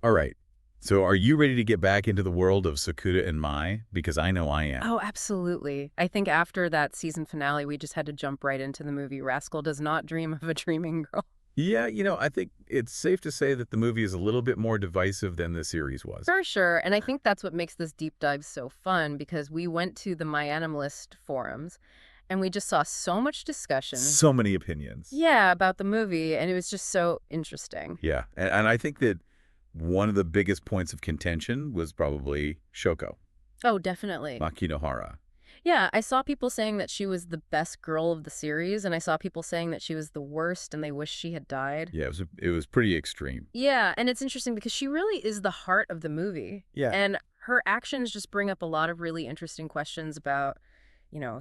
All right. So are you ready to get back into the world of Sakuta and Mai? Because I know I am. Oh, absolutely. I think after that season finale, we just had to jump right into the movie. Rascal does not dream of a dreaming girl. Yeah, I think it's safe to say that the movie is a little bit more divisive than the series was. For sure. And I think that's what makes this deep dive so fun because we went to the My Animalist forums and we just saw so much discussion. So many opinions. Yeah, about the movie. And it was just so interesting. Yeah, and I think that one of the biggest points of contention was probably Shoko, Oh, definitely. Makinohara. Yeah, I saw people saying that she was the best girl of the series, and I saw people saying that she was the worst and they wish she had died. Yeah, it was pretty extreme. Yeah, and it's interesting because she really is the heart of the movie. Yeah. And her actions just bring up a lot of really interesting questions about,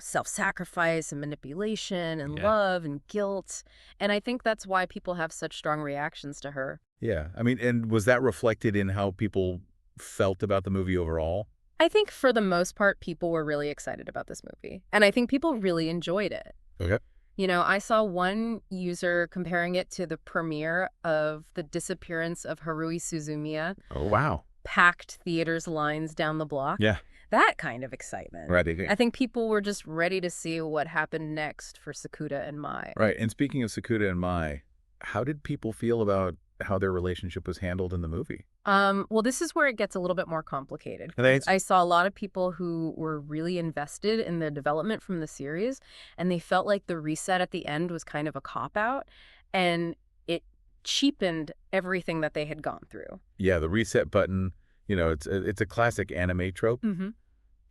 self-sacrifice and manipulation and Yeah. love and guilt. And I think that's why people have such strong reactions to her. Yeah. I mean, and was that reflected in how people felt about the movie overall? I think for the most part, people were really excited about this movie. And I think people really enjoyed it. Okay. I saw one user comparing it to the premiere of The Disappearance of Haruhi Suzumiya, Oh, wow. packed theaters lines down the block. Yeah. That kind of excitement. Right. I think people were just ready to see what happened next for Sakuta and Mai. Right. And speaking of Sakuta and Mai, how did people feel about how their relationship was handled in the movie? Well, this is where it gets a little bit more complicated. Are they- I saw a lot of people who were really invested in the development from the series, and they felt like the reset at the end was kind of a cop-out, and it cheapened everything that they had gone through. Yeah, the reset button, it's a classic anime trope, Mm-hmm.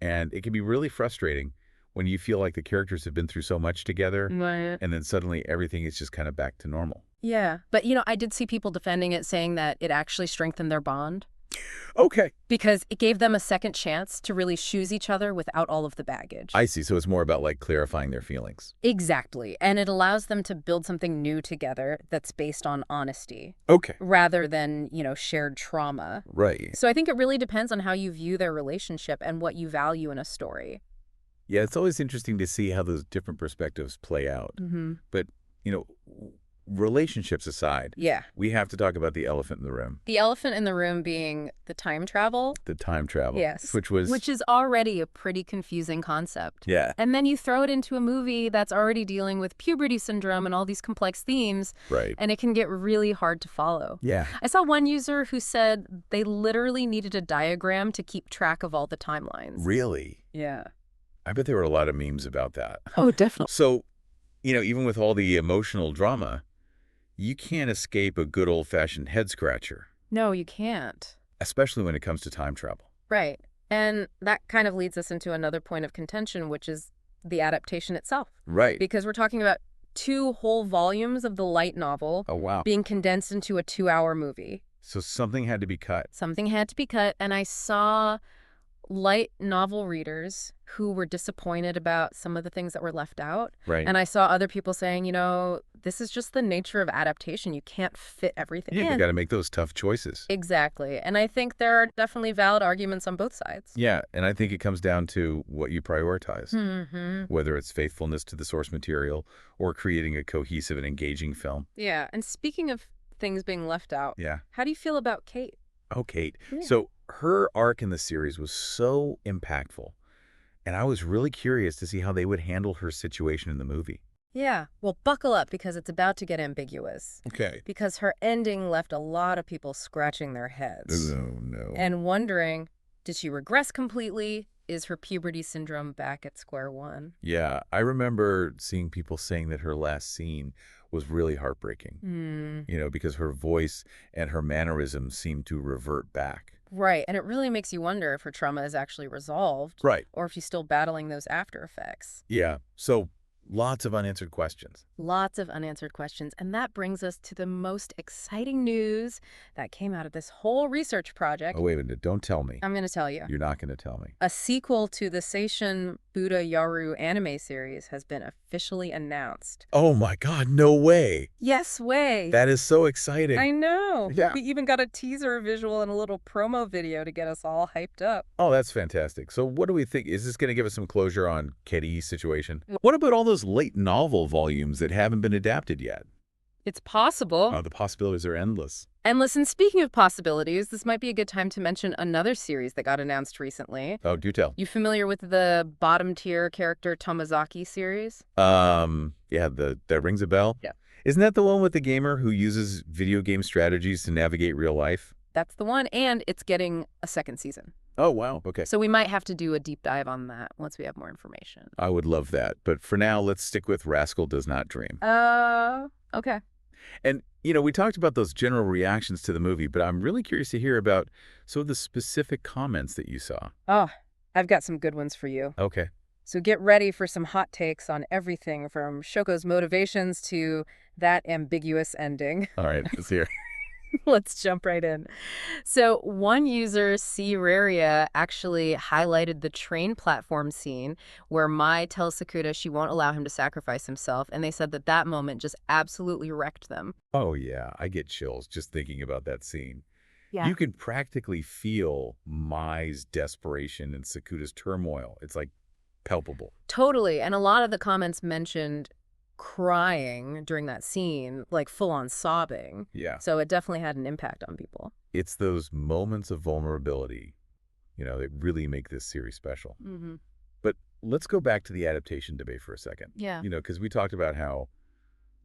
and it can be really frustrating when you feel like the characters have been through so much together, Right. and then suddenly everything is just kind of back to normal. Yeah, but I did see people defending it, saying that it actually strengthened their bond Okay. because it gave them a second chance to really choose each other without all of the baggage. I see. So it's more about like clarifying their feelings. Exactly. And it allows them to build something new together that's based on honesty Okay. rather than, shared trauma. Right. So I think it really depends on how you view their relationship and what you value in a story. Yeah, it's always interesting to see how those different perspectives play out. Mm-hmm. But, relationships aside, Yeah. we have to talk about the elephant in the room, The elephant in the room being the time travel. the time travel. Yes. Which is already a pretty confusing concept. yeah, And then you throw it into a movie that's already dealing with puberty syndrome and all these complex themes, right. and it can get really hard to follow. Yeah. I saw one user who said they literally needed a diagram to keep track of all the timelines. Really? Yeah. I bet there were a lot of memes about that. Oh, definitely. So, even with all the emotional drama, you can't escape a good old-fashioned head-scratcher, No, you can't. especially when it comes to time travel. Right. And that kind of leads us into another point of contention, which is the adaptation itself. Right. Because we're talking about 2 whole volumes of the light novel Oh, wow. being condensed into a 2-hour movie. So something had to be cut. Something had to be cut, and I saw light novel readers who were disappointed about some of the things that were left out. Right. And I saw other people saying, this is just the nature of adaptation. You can't fit everything Yeah, you in. got to make those tough choices. Exactly. And I think there are definitely valid arguments on both sides. Yeah, and I think it comes down to what you prioritize, Mm-hmm. whether it's faithfulness to the source material or creating a cohesive and engaging film. Yeah. And speaking of things being left out, Yeah. how do you feel about Kate? Oh, Kate. Yeah. So her arc in the series was so impactful, and I was really curious to see how they would handle her situation in the movie. Yeah. Well, buckle up because it's about to get ambiguous. Okay. Because her ending left a lot of people scratching their heads. Oh, no. And wondering, did she regress completely? Is her puberty syndrome back at square one? Yeah, I remember seeing people saying that her last scene was really heartbreaking, because her voice and her mannerisms seemed to revert back. Right. And it really makes you wonder if her trauma is actually resolved Right. or if she's still battling those after effects. Yeah, so lots of unanswered questions. Lots of unanswered questions. And that brings us to the most exciting news that came out of this whole research project. Oh, wait a minute, don't tell me. I'm going to tell you. You're not going to tell me. A sequel to the Seishun Buddha Yaru anime series has been officially announced. Oh my God, no way. Yes way. That is so exciting. I know. Yeah. We even got a teaser visual and a little promo video to get us all hyped up. Oh, that's fantastic. So what do we think? Is this going to give us some closure on Kitty's situation? What about all those late novel volumes that haven't been adapted yet? It's possible. The possibilities are endless. Endless. And speaking of possibilities, this might be a good time to mention another series that got announced recently. Oh, do tell. You familiar with the bottom-tier character Tomazaki series? Yeah, that rings a bell. Yeah. Isn't that the one with the gamer who uses video game strategies to navigate real life? That's the one, and it's getting a second season. Oh, wow. Okay. So we might have to do a deep dive on that once we have more information. I would love that. But for now, let's stick with Rascal Does Not Dream. Okay. And, we talked about those general reactions to the movie, but I'm really curious to hear about some of the specific comments that you saw. Oh, I've got some good ones for you. Okay. So get ready for some hot takes on everything from Shoko's motivations to that ambiguous ending. All right, let's hear. Let's jump right in. So one user, C. Raria, actually highlighted the train platform scene where Mai tells Sakuta she won't allow him to sacrifice himself, and they said that that moment just absolutely wrecked them. Oh, yeah, I get chills just thinking about that scene. Yeah. You can practically feel Mai's desperation and Sakuta's turmoil. It's like palpable. Totally. And a lot of the comments mentioned crying during that scene, like full-on sobbing. Yeah. So it definitely had an impact on people. It's those moments of vulnerability, that really make this series special. Mm-hmm. But let's go back to the adaptation debate for a second. Yeah. Because we talked about how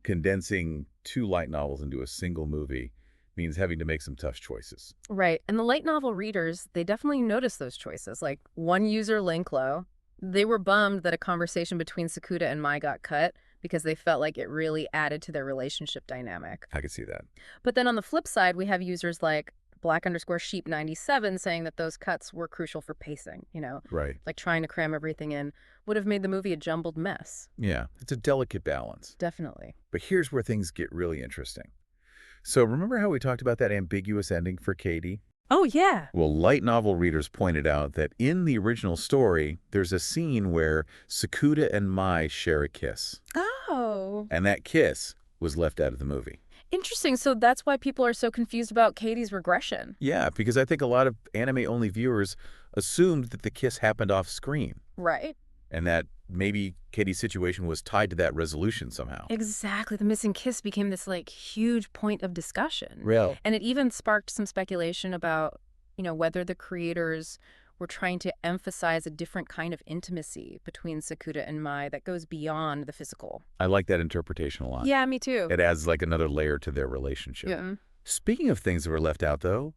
condensing 2 light novels into a single movie means having to make some tough choices. Right. And the light novel readers, they definitely noticed those choices. Like one user, Linklow, they were bummed that a conversation between Sakuta and Mai got cut because they felt like it really added to their relationship dynamic. I could see that. But then on the flip side, we have users like Black_Sheep97 saying that those cuts were crucial for pacing, Right. like trying to cram everything in would have made the movie a jumbled mess. Yeah, it's a delicate balance. Definitely. But here's where things get really interesting. So remember how we talked about that ambiguous ending for Katie? Oh, yeah. Well, light novel readers pointed out that in the original story, there's a scene where Sakuta and Mai share a kiss. Oh. And that kiss was left out of the movie. Interesting. So that's why people are so confused about Katie's regression. Yeah, because I think a lot of anime-only viewers assumed that the kiss happened off screen. Right. And that maybe Katie's situation was tied to that resolution somehow. Exactly. The missing kiss became this, huge point of discussion. Real. And it even sparked some speculation about, whether the creators were trying to emphasize a different kind of intimacy between Sakuta and Mai that goes beyond the physical. I like that interpretation a lot. Yeah, me too. It adds another layer to their relationship. Yeah. Speaking of things that were left out, though,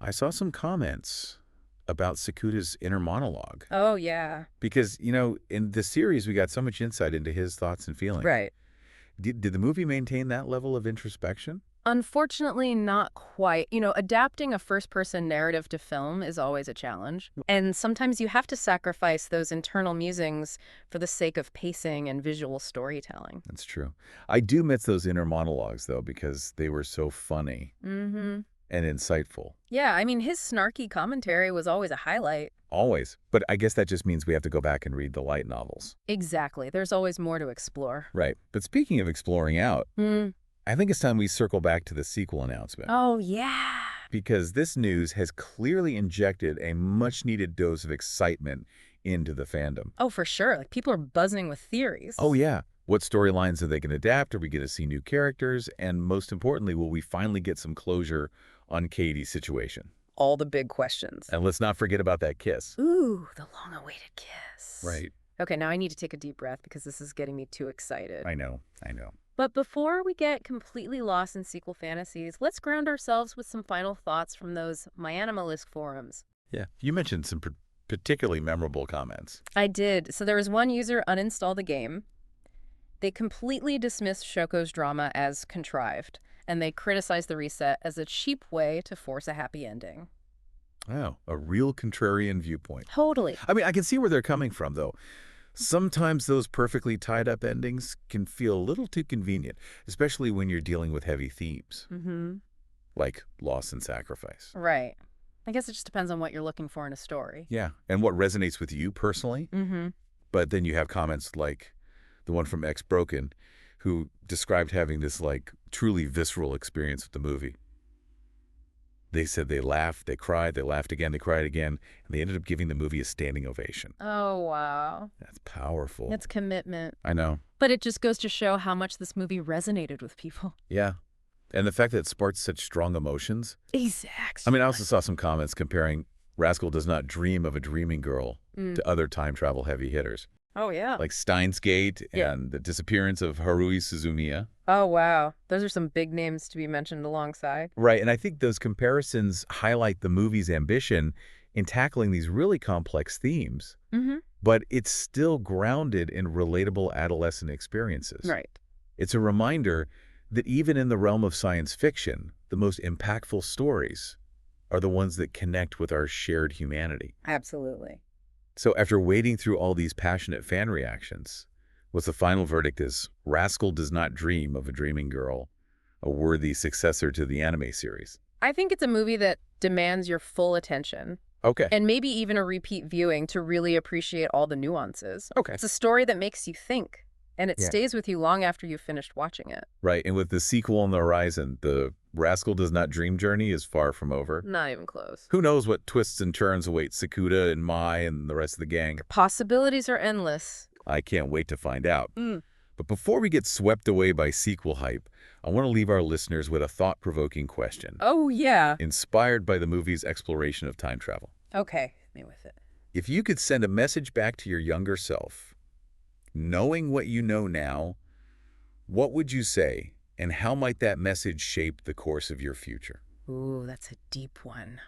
I saw some comments about Sakuta's inner monologue. Oh, yeah. Because, in the series, we got so much insight into his thoughts and feelings. Right. Did the movie maintain that level of introspection? Unfortunately, not quite. Adapting a first-person narrative to film is always a challenge. And sometimes you have to sacrifice those internal musings for the sake of pacing and visual storytelling. That's true. I do miss those inner monologues, though, because they were so funny Mm-hmm. and insightful. Yeah, I mean, his snarky commentary was always a highlight. Always. But I guess that just means we have to go back and read the light novels. Exactly. There's always more to explore. Right. But speaking of exploring out, I think it's time we circle back to the sequel announcement. Oh, yeah. Because this news has clearly injected a much-needed dose of excitement into the fandom. Oh, for sure. People are buzzing with theories. Oh, yeah. What storylines are they going to adapt? Are we going to see new characters? And most importantly, will we finally get some closure on Katie's situation? All the big questions. And let's not forget about that kiss. Ooh, the long-awaited kiss. Right. Okay, now I need to take a deep breath because this is getting me too excited. I know. But before we get completely lost in sequel fantasies, let's ground ourselves with some final thoughts from those MyAnimalist forums. Yeah. You mentioned some particularly memorable comments. I did. So there was one user uninstall the game. They completely dismissed Shoko's drama as contrived, and they criticized the reset as a cheap way to force a happy ending. Oh, a real contrarian viewpoint. Totally. I mean, I can see where they're coming from, though. Sometimes those perfectly tied-up endings can feel a little too convenient, especially when you're dealing with heavy themes, like loss and sacrifice. Right. I guess it just depends on what you're looking for in a story. Yeah, and what resonates with you personally. But then you have comments like the one from X Broken, who described having this, truly visceral experience with the movie. They said they laughed, they cried, they laughed again, they cried again, and they ended up giving the movie a standing ovation. Oh, wow. That's powerful. That's commitment. I know. But it just goes to show how much this movie resonated with people. Yeah. And the fact that it sparked such strong emotions. Exactly. I mean, I also saw some comments comparing Rascal Does Not Dream of a Dreaming Girl to other time travel heavy hitters. Oh, yeah. Like Steins Gate and the disappearance of Haruhi Suzumiya. Oh, wow. Those are some big names to be mentioned alongside. Right, and I think those comparisons highlight the movie's ambition in tackling these really complex themes. But it's still grounded in relatable adolescent experiences. Right. It's a reminder that even in the realm of science fiction, the most impactful stories are the ones that connect with our shared humanity. Absolutely. So after wading through all these passionate fan reactions, what's the final verdict is Rascal Does Not Dream of a Dreaming Girl, a worthy successor to the anime series. I think it's a movie that demands your full attention. Okay. And maybe even a repeat viewing to really appreciate all the nuances. Okay. It's a story that makes you think, and it stays with you long after you've finished watching it. Right, and with the sequel on the horizon, the Rascal Does Not Dream journey is far from over. Not even close. Who knows what twists and turns await Sakuda and Mai and the rest of the gang. Possibilities are endless. I can't wait to find out. But before we get swept away by sequel hype, I want to leave our listeners with a thought-provoking question. Oh, yeah. Inspired by the movie's exploration of time travel. Okay, hit me with it. If you could send a message back to your younger self, knowing what you know now, what would you say, and how might that message shape the course of your future? Ooh, that's a deep one.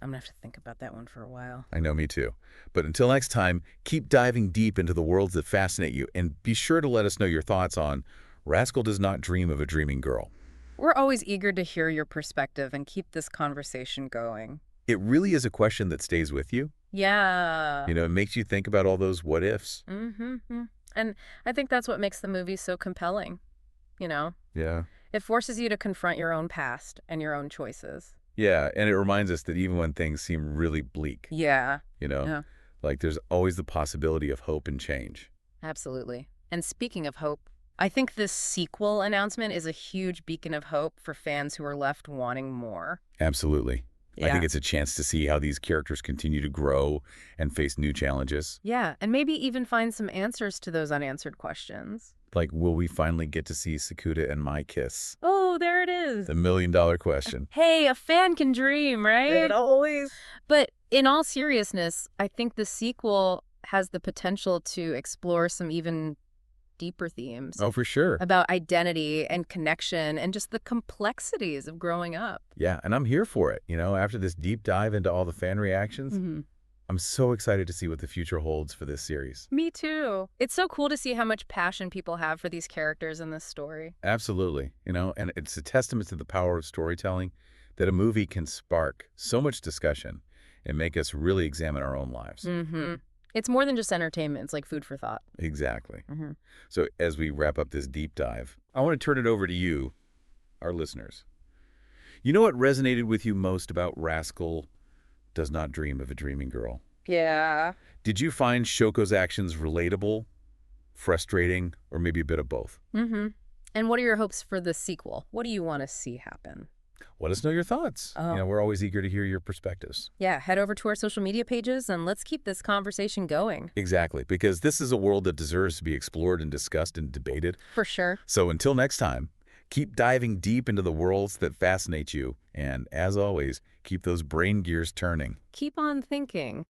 I'm going to have to think about that one for a while. I know, me too. But until next time, keep diving deep into the worlds that fascinate you, and be sure to let us know your thoughts on Rascal Does Not Dream of a Dreaming Girl. We're always eager to hear your perspective and keep this conversation going. It really is a question that stays with you. Yeah. You know, it makes you think about all those what ifs. And I think that's what makes the movie so compelling, you know? Yeah. It forces you to confront your own past and your own choices. Yeah, and it reminds us that even when things seem really bleak, Yeah. you know, like there's always the possibility of hope and change. Absolutely. And speaking of hope, I think this sequel announcement is a huge beacon of hope for fans who are left wanting more. Absolutely. Yeah. I think it's a chance to see how these characters continue to grow and face new challenges. Yeah, and maybe even find some answers to those unanswered questions. Like, will we finally get to see Sakuda and Mai kiss? Oh, there it is. The million-dollar question. Hey, a fan can dream, right? It always. But in all seriousness, I think the sequel has the potential to explore some even deeper themes. Oh, for sure. About identity and connection and just the complexities of growing up. Yeah, and I'm here for it. You know, after this deep dive into all the fan reactions, I'm so excited to see what the future holds for this series. Me too. It's so cool to see how much passion people have for these characters in this story. Absolutely. You know, and it's a testament to the power of storytelling that a movie can spark so much discussion and make us really examine our own lives. It's more than just entertainment. It's like food for thought. Exactly. So as we wrap up this deep dive, I want to turn it over to you, our listeners. You know what resonated with you most about Rascal Does Not Dream of a Dreaming Girl? Yeah. Did you find Shoko's actions relatable, frustrating, or maybe a bit of both? And what are your hopes for the sequel? What do you want to see happen? Let us know your thoughts. Oh. You know, we're always eager to hear your perspectives. Yeah, head over to our social media pages and let's keep this conversation going. Exactly, because this is a world that deserves to be explored and discussed and debated. For sure. So until next time, keep diving deep into the worlds that fascinate you. And as always, keep those brain gears turning. Keep on thinking.